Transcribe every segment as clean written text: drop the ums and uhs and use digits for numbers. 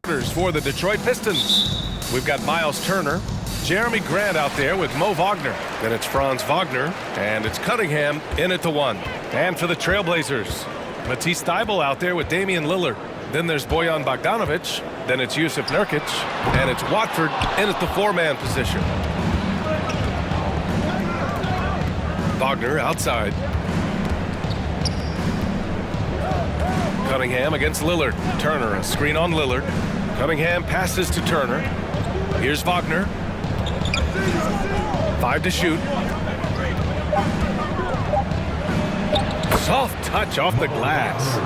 For the Detroit Pistons, we've got Miles Turner, Jeremy Grant out there with Mo Wagner. Then it's Franz Wagner, and it's Cunningham in at the 1. And for the Trailblazers, Matisse Thybulle out there with Damian Lillard. Then there's Bojan Bogdanovic. Then it's Jusuf Nurkic, and it's Watford in at the 4-man position. Wagner outside. Cunningham against Lillard. Turner, a screen on Lillard. Cunningham passes to Turner. Here's Wagner. 5 to shoot. Soft touch off the glass.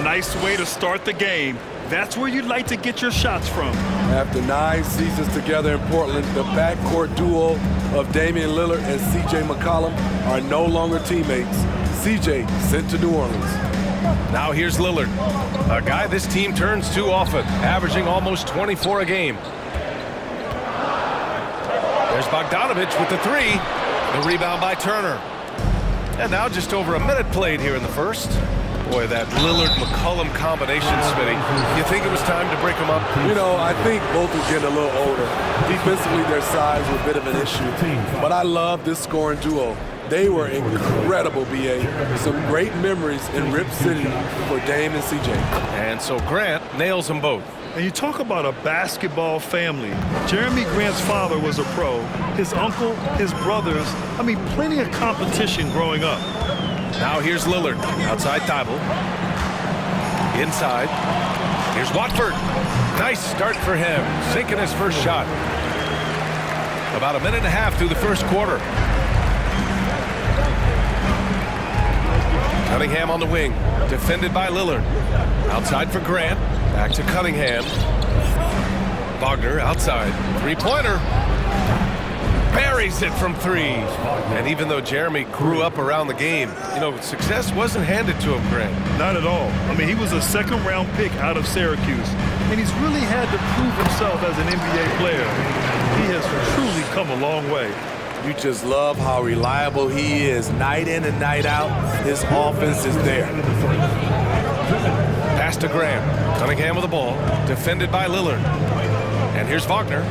Nice way to start the game. That's where you'd like to get your shots from. After 9 seasons together in Portland, the backcourt duo of Damian Lillard and C.J. McCollum are no longer teammates. C.J. sent to New Orleans. Now here's Lillard, a guy this team turns to often, averaging almost 24 a game. There's Bogdanovic with the 3. The rebound by Turner. And now just over a minute played here in the first. Boy, that Lillard-McCollum combination, Smitty. You think it was time to break them up? You know, I think both are getting a little older. Defensively, their size was a bit of an issue. But I love this scoring duo. They were incredible, B.A. Some great memories in Rip City for Dame and C.J. And so Grant nails them both. And you talk about a basketball family. Jeremy Grant's father was a pro. His uncle, his brothers. I mean, plenty of competition growing up. Now here's Lillard. Outside Thybulle. Inside. Here's Watford. Nice start for him. Sinking his first shot. About a minute and a half through the first quarter. Cunningham on the wing. Defended by Lillard. Outside for Grant. Back to Cunningham. Wagner outside. Three-pointer. Buries it from 3. And even though Jeremy grew up around the game, you know, success wasn't handed to him, Grant. Not at all. I mean, he was a second-round pick out of Syracuse. And he's really had to prove himself as an NBA player. He has truly come a long way. You just love how reliable he is. Night in and night out, his offense is there. Pass to Grant. Cunningham with the ball. Defended by Lillard. And here's Wagner.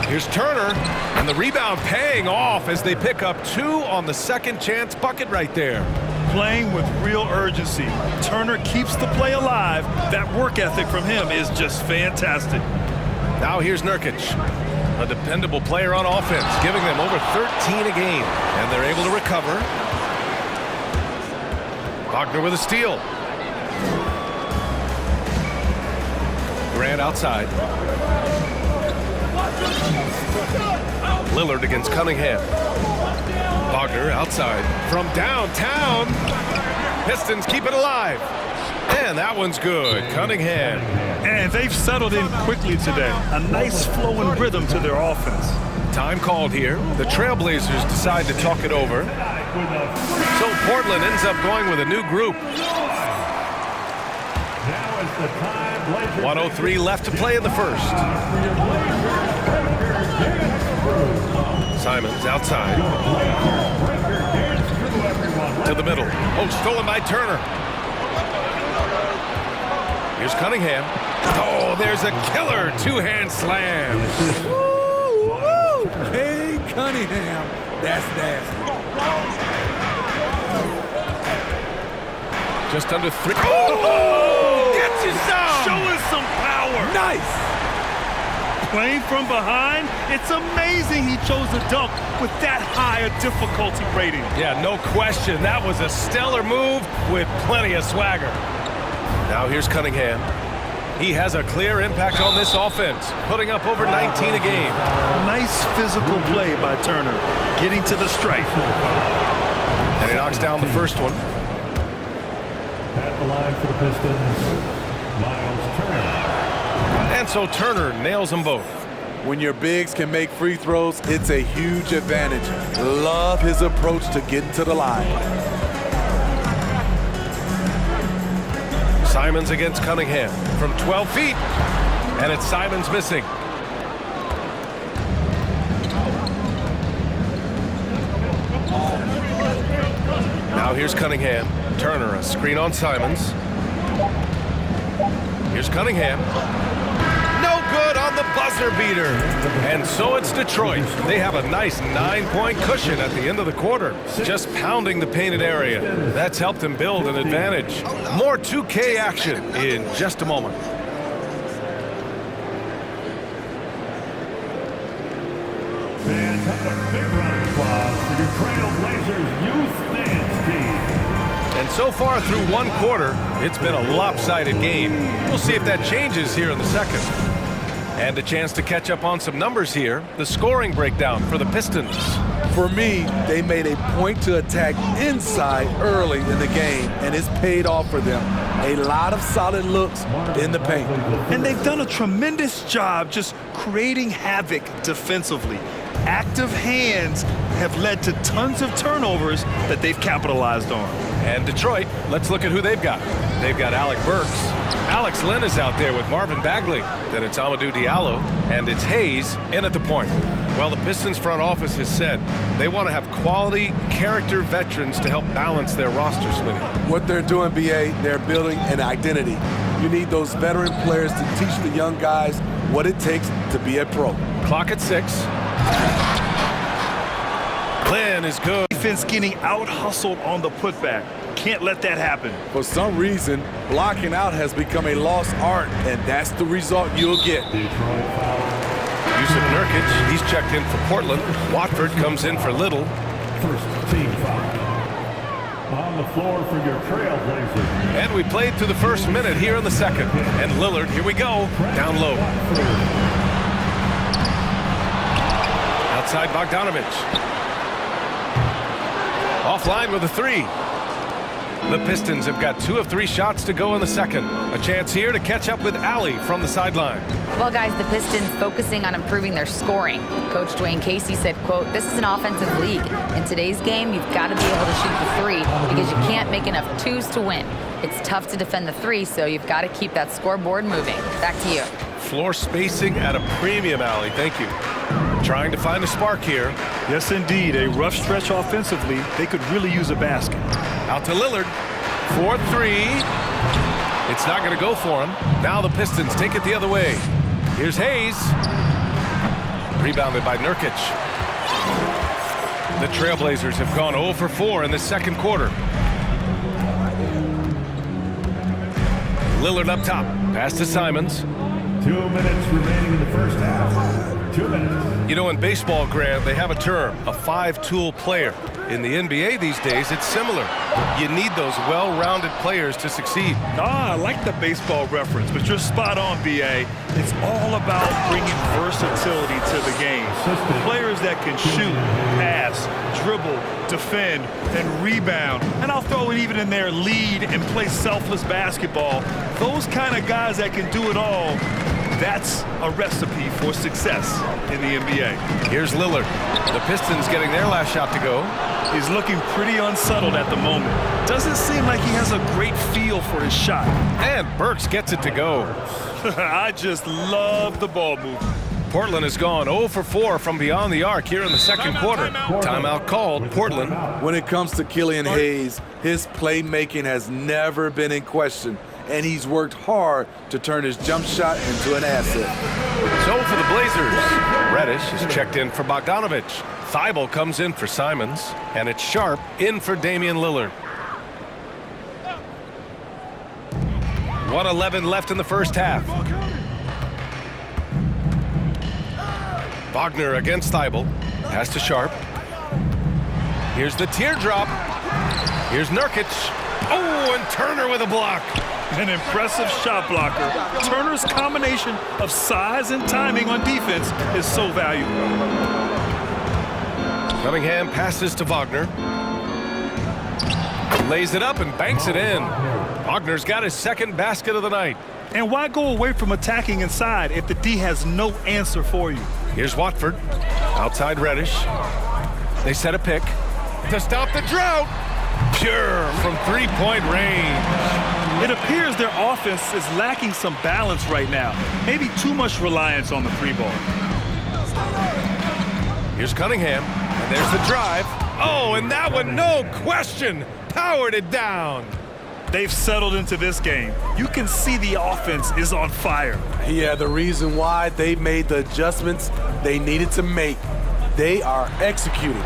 Here's Turner. And the rebound paying off as they pick up 2 on the second chance bucket right there. Playing with real urgency. Turner keeps the play alive. That work ethic from him is just fantastic. Now here's Nurkic. A dependable player on offense, giving them over 13 a game. And they're able to recover. Wagner with a steal. Grant outside. Lillard against Cunningham. Wagner outside. From downtown. Pistons keep it alive. And that one's good. Cunningham. And they've settled in quickly today. A nice flowing rhythm to their offense. Time called here. The Trailblazers decide to talk it over. So Portland ends up going with a new group. 1:03 left to play in the first. Simons outside. To the middle. Oh, stolen by Turner. Here's Cunningham. Oh, there's a killer 2-hand slam. Woo, woo. Hey, Cunningham. That's nasty. Just under 3. Oh! Gets you some! Showing some power. Nice. Playing from behind, it's amazing he chose to dunk with that high a difficulty rating. Yeah, no question. That was a stellar move with plenty of swagger. Now here's Cunningham. He has a clear impact on this offense, putting up over 19 a game. Nice physical play by Turner, getting to the stripe. And he knocks down the first one. At the line for the Pistons, Miles Turner. And so Turner nails them both. When your bigs can make free throws, it's a huge advantage. Love his approach to getting to the line. Simons against Cunningham from 12 feet. And it's Simons missing. Now here's Cunningham. Turner, a screen on Simons. Here's Cunningham. No good on the buzzer beater. And so it's Detroit. They have a nice 9-point cushion at the end of the quarter, just pounding the painted area. That's helped them build an advantage. More 2K action in just a moment. Fans, have a big round of applause for your Trailblazers youth dance team. And so far through one quarter, it's been a lopsided game. We'll see if that changes here in the second. And a chance to catch up on some numbers here. The scoring breakdown for the Pistons. For me, they made a point to attack inside early in the game, and it's paid off for them. A lot of solid looks in the paint. And they've done a tremendous job just creating havoc defensively. Active hands have led to tons of turnovers that they've capitalized on. And Detroit, let's look at who they've got. They've got Alec Burks. Alex Lynn is out there with Marvin Bagley. Then it's Amadou Diallo, and it's Hayes in at the point. Well, the Pistons front office has said they want to have quality character veterans to help balance their roster, Smitty. What they're doing, BA, they're building an identity. You need those veteran players to teach the young guys what it takes to be a pro. Clock at 6. Lynn is good. Defense getting out-hustled on the putback. Can't let that happen. For some reason, blocking out has become a lost art, and that's the result you'll get. Yusuf Nurkic, he's checked in for Portland. Watford comes in for Little. First team foul. On the floor for your Trailblazers. And we played through the first minute here in the second. And Lillard, here we go, down low. Outside Bogdanovich. Offline with a 3. The Pistons have got 2 of 3 shots to go in the second. A chance here to catch up with Allie from the sideline. Well, guys, the Pistons focusing on improving their scoring. Coach Dwayne Casey said, quote, "This is an offensive league. In today's game, you've got to be able to shoot the 3 because you can't make enough 2s to win. It's tough to defend the 3, so you've got to keep that scoreboard moving." Back to you. Floor spacing at a premium, Allie. Thank you. Trying to find a spark here. Yes, indeed. A rough stretch offensively. They could really use a basket. Out to Lillard. 4-3. It's not going to go for him. Now the Pistons take it the other way. Here's Hayes. Rebounded by Nurkic. The Trailblazers have gone 0 for 4 in the second quarter. Lillard up top. Pass to Simons. 2 minutes remaining in the first half. 2 minutes. You know, in baseball, Grant, they have a term, a 5-tool player. In the NBA these days, it's similar. You need those well-rounded players to succeed. I like the baseball reference, but you're spot on, BA. It's all about bringing versatility to the game. Players that can shoot, pass, dribble, defend, and rebound. And I'll throw it even in there, lead and play selfless basketball. Those kind of guys that can do it all, that's a recipe for success in the NBA. Here's Lillard. The Pistons getting their last shot to go. He's looking pretty unsettled at the moment. Doesn't seem like he has a great feel for his shot. And Burks gets it to go. I just love the ball movement. Portland has gone 0 for 4 from beyond the arc here in the second quarter. Timeout called. Portland. When it comes to Killian Hayes, his playmaking has never been in question, and he's worked hard to turn his jump shot into an asset. So for the Blazers, Reddish is checked in for Bogdanovich. Thibault comes in for Simons, and it's Sharp in for Damian Lillard. 1:11 left in the first half. Wagner against Thibault. Pass to Sharp. Here's the teardrop. Here's Nurkic. Oh, and Turner with a block. An impressive shot blocker. Turner's combination of size and timing on defense is so valuable. Cunningham passes to Wagner. Lays it up and banks it in. Wagner's got his second basket of the night. And why go away from attacking inside if the D has no answer for you? Here's Watford. Outside Reddish. They set a pick to stop the drought. Pure from three-point range. It appears their offense is lacking some balance right now. Maybe too much reliance on the three ball. Here's Cunningham. And there's the drive. Oh, and that one, no question, powered it down. They've settled into this game. You can see the offense is on fire. Yeah, the reason why they made the adjustments they needed to make. They are executing.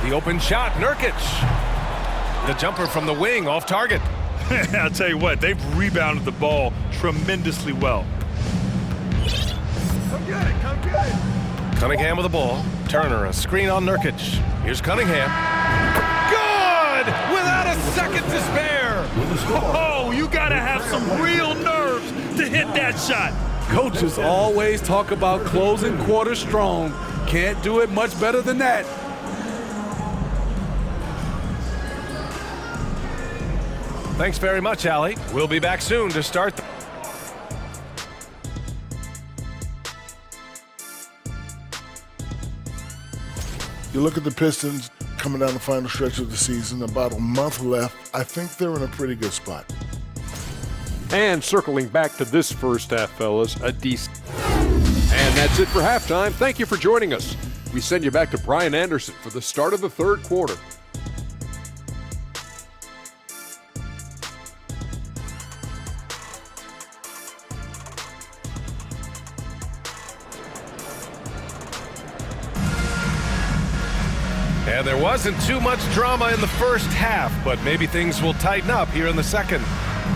The open shot, Nurkic. The jumper from the wing, off target. I'll tell you what, they've rebounded the ball tremendously well. Come get it, come get it. Cunningham with the ball. Turner, a screen on Nurkic. Here's Cunningham. Good! Without a second to spare. Oh, you got to have some real nerves to hit that shot. Coaches always talk about closing quarters strong. Can't do it much better than that. Thanks very much, Allie. We'll be back soon to start. You look at the Pistons coming down the final stretch of the season, about a month left. I think they're in a pretty good spot. And circling back to this first half, fellas, a decent. And that's it for halftime. Thank you for joining us. We send you back to Brian Anderson for the start of the third quarter. And there wasn't too much drama in the first half, but maybe things will tighten up here in the second.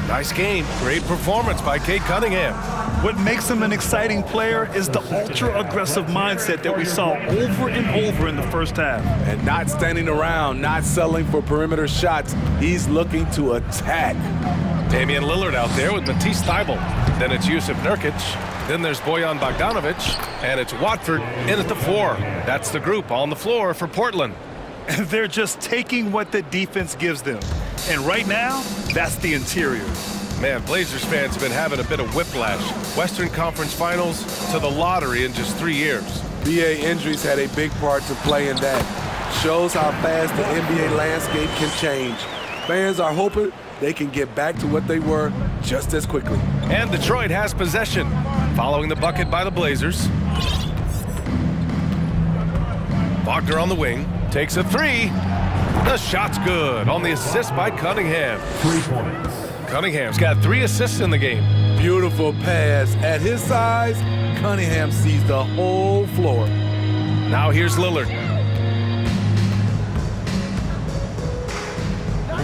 Nice game. Great performance by Cade Cunningham. What makes him an exciting player is the ultra-aggressive mindset that we saw over and over in the first half. And not standing around, not settling for perimeter shots. He's looking to attack. Damian Lillard out there with Matisse Thybulle. Then it's Yusuf Nurkic. Then there's Bojan Bogdanovic. And it's Watford in at the 4. That's the group on the floor for Portland. They're just taking what the defense gives them. And right now, that's the interior. Man, Blazers fans have been having a bit of whiplash. Western Conference Finals to the lottery in just 3 years. BA injuries had a big part to play in that. Shows how fast the NBA landscape can change. Fans are hoping they can get back to what they were just as quickly. And Detroit has possession, following the bucket by the Blazers. Wagner on the wing, takes a 3. The shot's good on the assist by Cunningham. 3 points. Cunningham's got 3 assists in the game. Beautiful pass. At his size, Cunningham sees the whole floor. Now here's Lillard.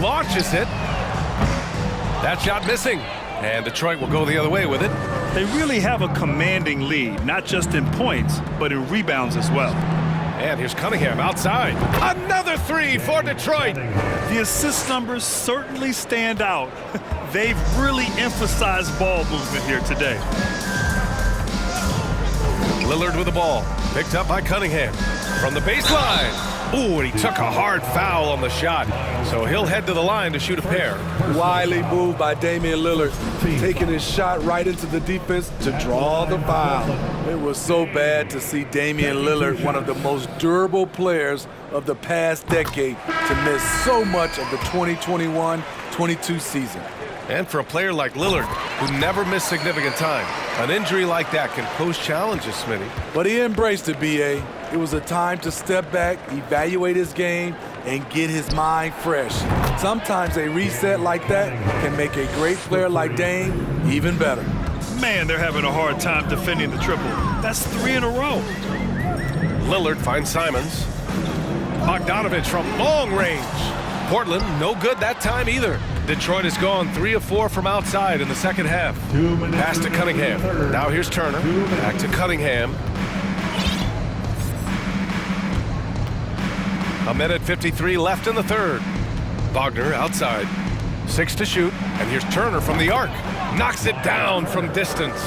Launches it. That shot missing. And Detroit will go the other way with it. They really have a commanding lead, not just in points, but in rebounds as well. And here's Cunningham outside. Another 3 for Detroit. The assist numbers certainly stand out. They've really emphasized ball movement here today. Lillard with the ball. Picked up by Cunningham. From the baseline. Ooh, and he took a hard foul on the shot. So he'll head to the line to shoot a pair. Wily move by Damian Lillard, taking his shot right into the defense to draw the foul. It was so bad to see Damian Lillard, one of the most durable players of the past decade, to miss so much of the 2021-22 season. And for a player like Lillard, who never missed significant time, an injury like that can pose challenges, Smitty. But he embraced it, B.A. It was a time to step back, evaluate his game, and get his mind fresh. Sometimes a reset like that can make a great player like Dame even better. Man, they're having a hard time defending the triple. That's 3 in a row. Lillard finds Simons. Bogdanovic from long range. Portland, no good that time either. Detroit has gone 3 of 4 from outside in the second half. Pass to Cunningham. Now here's Turner. Back to Cunningham. 1:53 left in the third. Wagner outside. 6 to shoot. And here's Turner from the arc. Knocks it down from distance.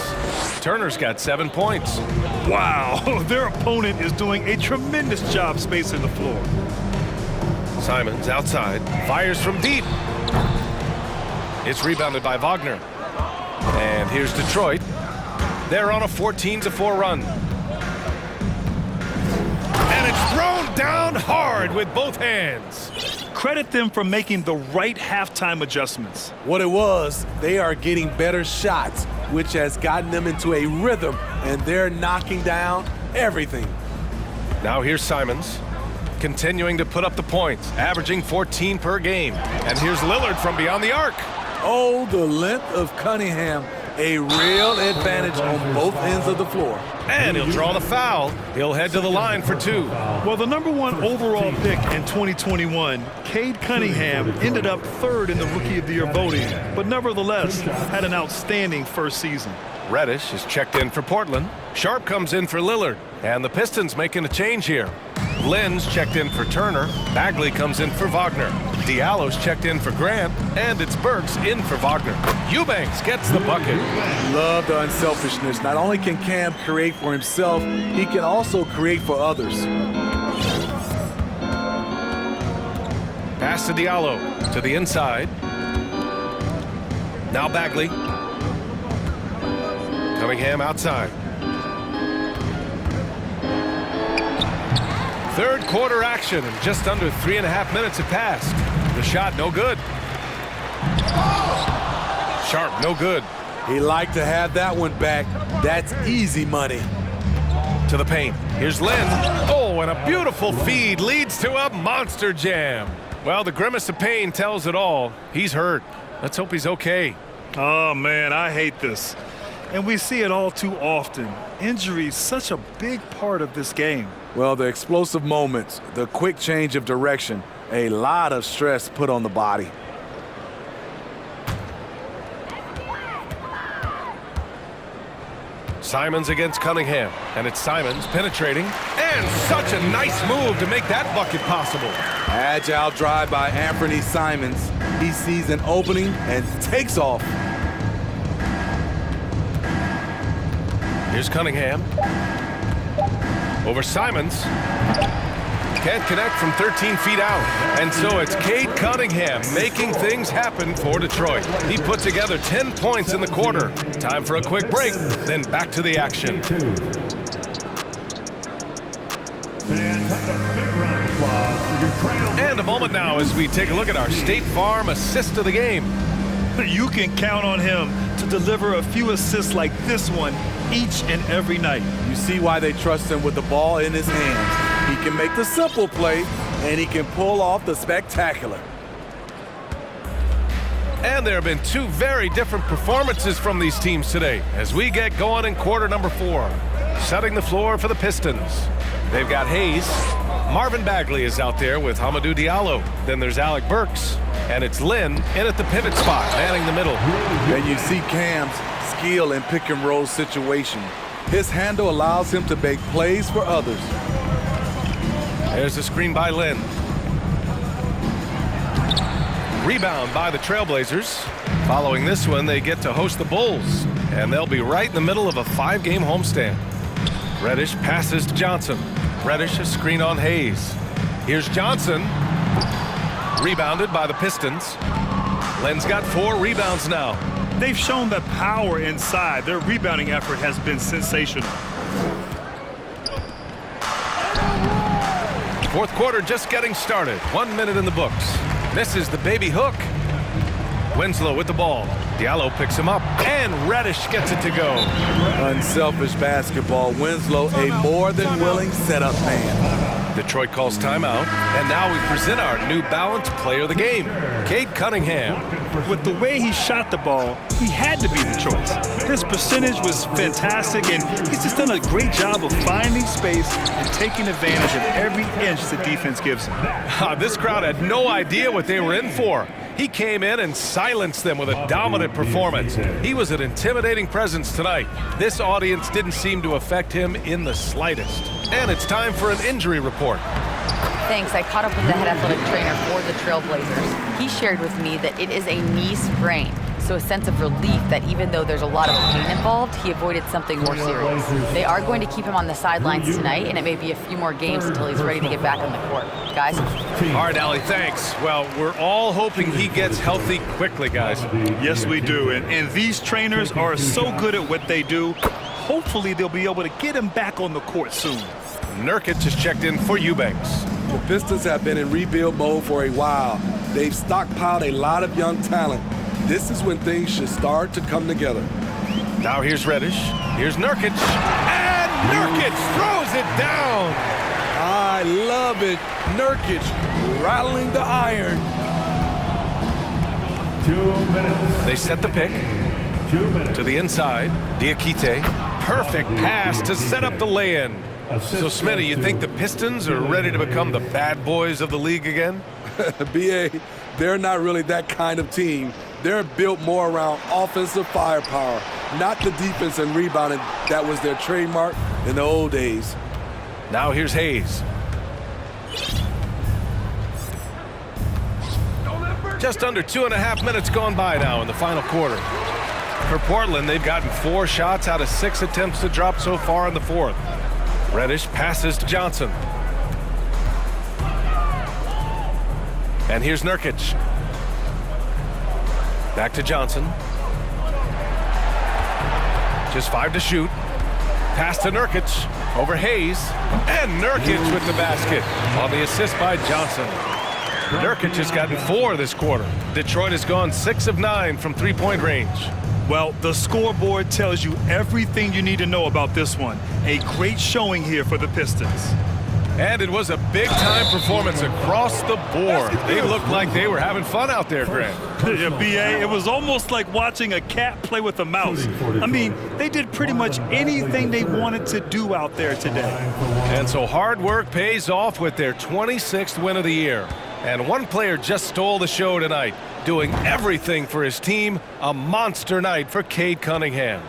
Turner's got 7 points. Wow, their opponent is doing a tremendous job spacing the floor. Simons outside. Fires from deep. It's rebounded by Wagner. And here's Detroit. They're on a 14-4 run. And it's thrown down hard with both hands. Credit them for making the right halftime adjustments. What it was, they are getting better shots, which has gotten them into a rhythm, and they're knocking down everything. Now here's Simons. continuing to put up the points, averaging 14 per game. And here's Lillard from beyond the arc. Oh, the length of Cunningham. A real advantage on both ends of the floor. And he'll draw the foul. He'll head to the line for 2. Well, the #1 overall pick in 2021, Cade Cunningham, ended up 3rd in the Rookie of the Year voting, but nevertheless had an outstanding first season. Reddish is checked in for Portland. Sharp comes in for Lillard. And the Pistons making a change here. Lynn's checked in for Turner. Bagley comes in for Wagner. Diallo's checked in for Grant. And it's Burks in for Wagner. Eubanks gets the bucket. Love the unselfishness. Not only can Cam create for himself, he can also create for others. Pass to Diallo to the inside. Now Bagley. Cunningham outside. Third quarter action, and just under 3.5 minutes have passed. The shot no good. Sharp no good. He liked to have that one back. That's easy money. To the paint. Here's Lynn. Oh, and a beautiful feed leads to a monster jam. Well, the grimace of pain tells it all. He's hurt. Let's hope he's okay. Oh, man, I hate this. And we see it all too often. Injury is such a big part of this game. Well, the explosive moments, the quick change of direction, a lot of stress put on the body. Simons against Cunningham, and it's Simons penetrating, and such a nice move to make that bucket possible. Agile drive by Anthony Simons. He sees an opening and takes off. Here's Cunningham. Over Simons. Can't connect from 13 feet out. And so it's Cade Cunningham making things happen for Detroit. He put together 10 points in the quarter. Time for a quick break, then back to the action. And a moment now as we take a look at our State Farm assist of the game. You can count on him to deliver a few assists like this one each and every night. You see why they trust him with the ball in his hands. He can make the simple play, and he can pull off the spectacular. And there have been 2 very different performances from these teams today as we get going in quarter number 4. Setting the floor for the Pistons. They've got Hayes. Marvin Bagley is out there with Hamidou Diallo. Then there's Alec Burks. And it's Lynn in at the pivot spot, manning the middle. And you see Cam's skill in pick and roll situation. His handle allows him to make plays for others. There's a screen by Lynn. Rebound by the Trailblazers. Following this one, they get to host the Bulls. And they'll be right in the middle of a 5-game homestand. Reddish passes to Johnson. Reddish a screen on Hayes. Here's Johnson. Rebounded by the Pistons. Lynn's got 4 rebounds now. They've shown the power inside. Their rebounding effort has been sensational. Fourth quarter just getting started. 1 minute in the books. Misses the baby hook. Winslow with the ball. Diallo picks him up, and Reddish gets it to go. Unselfish basketball. Winslow, a more than willing setup man. Detroit calls timeout, and now we present our New Balance player of the game, Cade Cunningham. With the way he shot the ball, he had to be the choice. His percentage was fantastic, and he's just done a great job of finding space and taking advantage of every inch the defense gives him. This crowd had no idea what they were in for. He came in and silenced them with a dominant performance. He was an intimidating presence tonight. This audience didn't seem to affect him in the slightest. And it's time for an injury report. Thanks. I caught up with the head athletic trainer for the Trailblazers. He shared with me that it is a knee sprain. So a sense of relief that even though there's a lot of pain involved, he avoided something more serious. They are going to keep him on the sidelines tonight, and it may be a few more games until he's ready to get back on the court. Guys? All right, Allie, thanks. Well, we're all hoping he gets healthy quickly, guys. Yes, we do. And these trainers are so good at what they do. Hopefully, they'll be able to get him back on the court soon. Nurkic is checked in for Eubanks. The Pistons have been in rebuild mode for a while. They've stockpiled a lot of young talent. This is when things should start to come together. Now here's Reddish. Here's Nurkic. And Nurkic throws it down. I love it. Nurkic rattling the iron. 2 minutes. They set the pick 2 minutes. to the inside. Diakite. Perfect pass to set up the lay-in. So, Smitty, you think the Pistons are ready to become the bad boys of the league again? B.A., they're not really that kind of team. They're built more around offensive firepower, not the defense and rebounding that was their trademark in the old days. Now here's Hayes. Just under 2.5 minutes gone by now in the final quarter. For Portland, they've gotten 4 shots out of 6 attempts to drop so far in the fourth. Reddish passes to Johnson. And here's Nurkic. Back to Johnson. Just 5 to shoot. Pass to Nurkic. Over Hayes. And Nurkic with the basket on the assist by Johnson. Nurkic has gotten 4 this quarter. Detroit has gone 6 of 9 from three-point range. Well, the scoreboard tells you everything you need to know about this one. A great showing here for the Pistons. And it was a big-time performance across the board. They looked like they were having fun out there, Grant. Yeah, B.A., it was almost like watching a cat play with a mouse. I mean, they did pretty much anything they wanted to do out there today. And so hard work pays off with their 26th win of the year. And one player just stole the show tonight, doing everything for his team. A monster night for Cade Cunningham.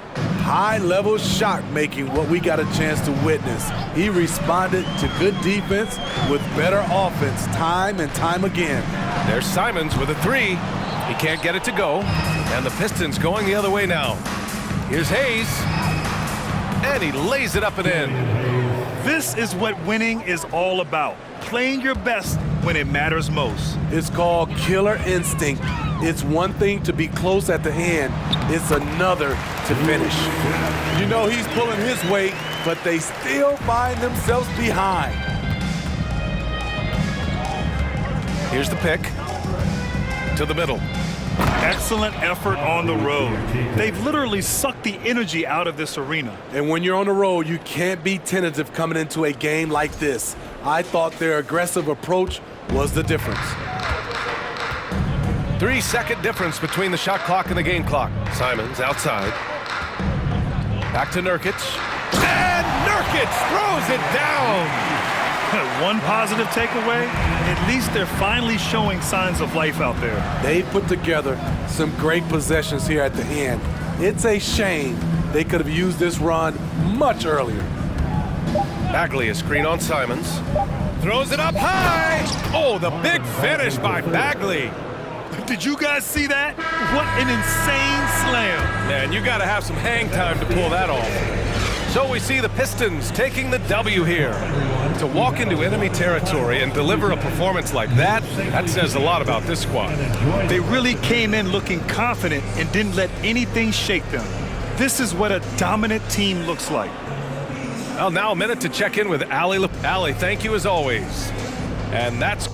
High-level shot making, what we got a chance to witness. He responded to good defense with better offense time and time again. There's Simons with a 3. He can't get it to go. And the Pistons going the other way now. Here's Hayes. And he lays it up and in. This is what winning is all about. Playing your best when it matters most. It's called killer instinct. It's one thing to be close at the end. It's another to finish. You know he's pulling his weight, but they still find themselves behind. Here's the pick. To the middle. Excellent effort on the road. They've literally sucked the energy out of this arena. And when you're on the road, you can't be tentative coming into a game like this. I thought their aggressive approach was the difference. 3-second difference between the shot clock and the game clock. Simons outside. Back to Nurkic. And Nurkic throws it down. One positive takeaway, at least they're finally showing signs of life out there. They put together some great possessions here at the end. It's a shame they could have used this run much earlier. Bagley, a screen on Simons. Throws it up high. Oh, the big finish by Bagley. Did you guys see that? What an insane slam. Man, you got to have some hang time to pull that off. So we see the Pistons taking the W here. To walk into enemy territory and deliver a performance like that says a lot about this squad. They really came in looking confident and didn't let anything shake them. This is what a dominant team looks like. Well, now a minute to check in with Allie. Allie, thank you as always. And that's